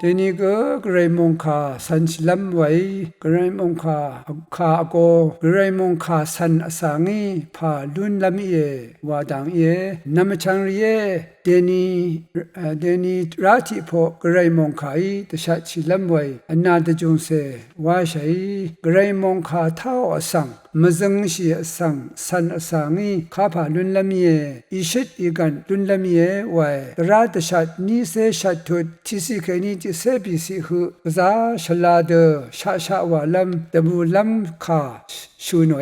เดนี้ก็กระไรมงคาสันชิลัมไว้กระไรมงคาโกกระไรมงคาสันอสางีพาลุนลำเอวาดังเอนามชังเรียเดนีราธิพอกระไรมงคาตชะชิลัมไว้อนาตจงเสวาชัยกระไรมงคาเท่าอสังมจังชีอสังสันอสางีข้าพาลุนลำเออิชิตอีกันลุนลำเอไว้ราตชัดนี้เสชัดทุดที่สิเคนี้ที่เสบิสิหือกษาฉลาดชะวาลัมตบูลัมคาชูโน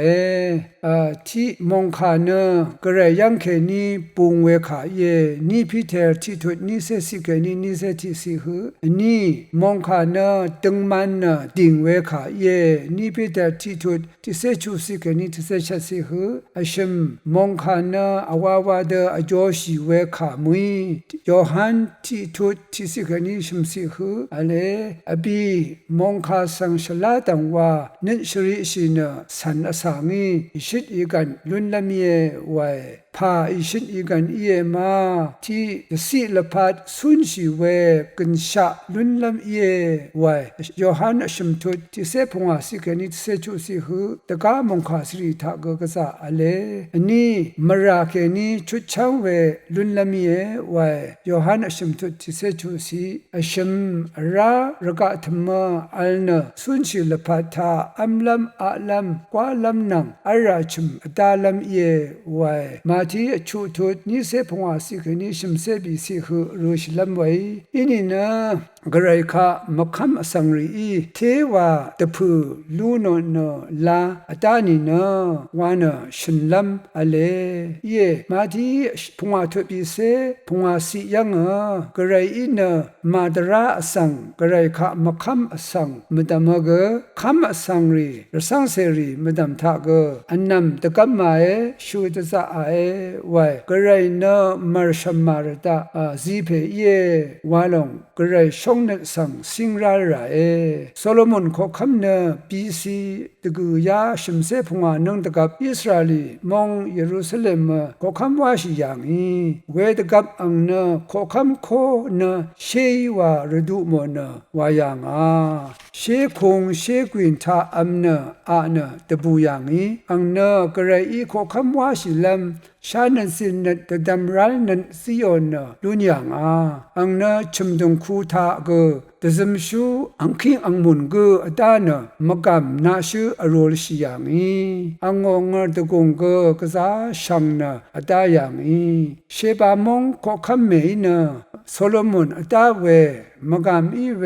ที่มงคาเนกระไรยังเคนี้ปุงเวขาเยนี่พิเทอที่ทุดนี้เสสิเคนี้นี่เสที่สิหือนี่มงคาเนตึงมันดิ่งเวขาเยนี่พิเทอที่ทุดที่เสชูสิเคนี้ที่เสชัดสิหืออชิมมงคาเนอวาวาเดอโจชีเวขามุยโยฮันที่ทุดที่สิเคนี้ชิมสิหืออะไรอบีมงคาสังชลาตังวานิชริชินสันอสางีอิชิตอีกันลุนละเมียไว้พาอิชิตอีกันเอมาที่สิลพัดสุนชีเวกันชะลุนละเมียไว้โยฮันชิมทุดที่เสพงาสิกันนี้เสจูสิหือตะกามงคาสริทากกษาอะไรนี่มราเคนี้ชุดช่างเวลุนละเมียไว้โยฮันชิมทุดที่เสจูสิชิมระกะธรรมอัลเนสุนชิลพัทธาอัมลัมอาลัมกวาลัมนังอาราชิมตาลัมเยไว้มาที่ชุทุดนี้เสพงาสิกันนี้ชิมเสบิสิหือรูชลัมไว้อินี่นะกระไรคะมคัมสังรีเทวาตพูลูโนโนลาอตานีเนวานชินลัมอเลเยมาที่พงาทุบิเสพงาสิยังกระไรอินมาดราสังกระไรคะมคัมสังมดามกคัมสังรีรสังเสรีมดามทากอันนำตะกัมมาชูตซาไว้กระไรเนมารชมารตาซีเพเยวาลงกระไรชงเนสังสิงราระโซโลมอนขอคำเนปีซีตะกุยาชิมเสพงานงตะกับอิสราเอลมองเยรูซาเล็มขอคำว่าชิยังเวตะกับอังเนขอคำโคเนเชยวาระดูโมเนวายังเชคงเชกวินทาอัมเนอาเนตะบูยังอังเนกระไรอีขอคำว่าชิลัมชานันสินนตดำรัลนันซิโอนลุนยังอังเนชุมดงคูทากตะซมชูอังคิงอังมุนกอตานมกามนาชูอโรลชิยังอังงตะกงกษาชังนอตายังเชบามงขอคำเมนโซโลมอนอตาเวมกามอีเว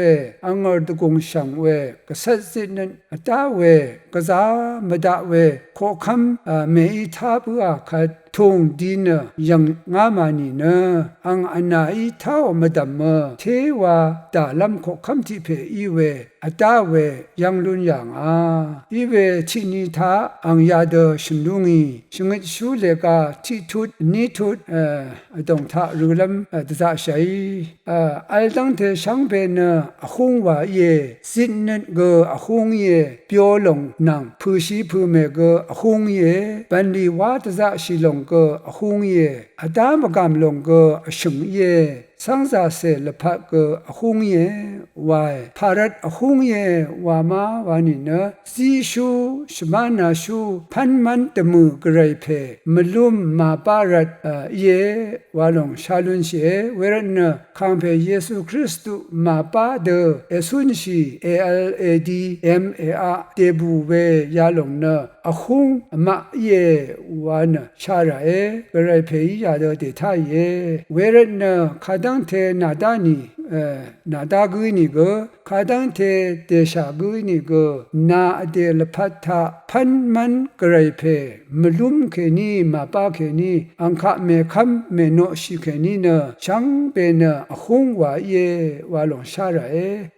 อังตะกงชังเวกษัตริย์นันอตาเวกษามดาเวขอคำเมอีทาบัวขัดทงดีนยังงามานีนะอังอนาอีเท่ามดามเทวาตาลำขอคำที่เพอีเวอตาเวยังลุนยังอีเวชินีทาอังยาเดชินลุงีชิงชูเลกาที่ทุดนี้ทุดตงทารุลำตะใช้อัลตังเทชังเปนอคงว่าเยสินนันเกอคงเยเปียวลงนังผู้ชีผู้เมเกอคงเยบันดีวาตะชิลงก็อคงเยอดามกามลงก็ชงเยสังซาเสลพักก็อคงเยวายพารัดอคงเยวามาวานินะซีชูชมานาชูพันมันตมือกระไรเพมลุมมาปารัดเยวาลงชาลุนเชเวรนคังเพเยซูคริสต์มาปาเดเอซุนชีALADMAR เตบูเวยาลงนะอคงมาเยวานชาระกระไรเพยยาเดเดทายเวรนคาดังเทนาดานีนาดากุยนี่ก็คาดังเทเตชากุยนี่ก็นาเดลพัทธาพันมันกระไรเพมลุมเคนีมาปาเคนีอังคะเมคัมเมโนชิเคนีนะชังเป็นอคงว่าเยวาลงชาระ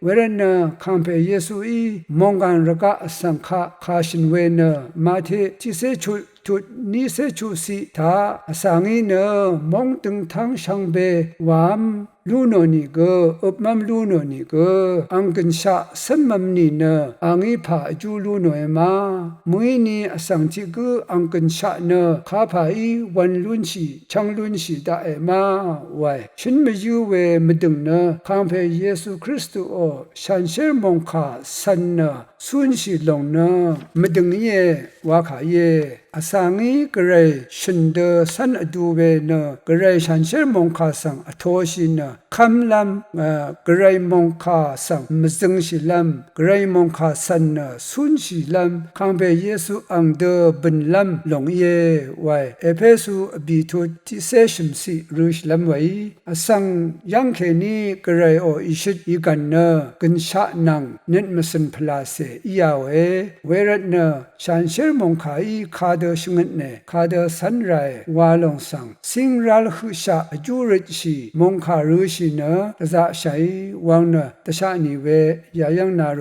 เวรนคัมเพเยซูอีมองกันรกะสังฆะคาชินเวนมาเทที่เสชุทุดนี้เสชูสิทาสังอินมองตึงทั้งช่างเบวาม ลูโนนี่ก็อบมัมลูโนนี่ก็อังกันชะสัมมัมนี่เนอังอีผาจูลูโนเอมามุยนี่อสังทิก็อังกันชะเนข้าผาอีวันลุนชีช่างลุนชีดาเอมาไว้ฉันไม่อยู่เวมดึงเนข้างเพเยซูคริสต์โอฉันเชื่อมงคาสันเนสุนชีลงเนมดึงเยวาขาเยอาสังอีกระไรฉันเดสันอดูเวเนกระไรฉันเชื่อมงคาสังอโทชิเนคำลำกระไรมงคาสังมจึงชิลำกระไรมงคาสันเนสุนชีลำข้างเพเยซูอังเดบันลำลงเยไว้เอเพสุบีทุติเซชิมสิรุชลำไว้อาสังยังเคนี้กระไรโออิชิตอีกันเนกันชะนังเน็ตมสันพลาเซอียาเวรัตเนฉันเชื่อมงคาอีคาเดชงเนคาเดสันไรวาลงสังสิงรัลหุชาจูริชีมงคารุชิเนตะจะใช้วังเนตะชะนีเวยายังนาโร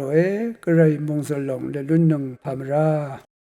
กระไรมงสลงเลลุนนึงพามรา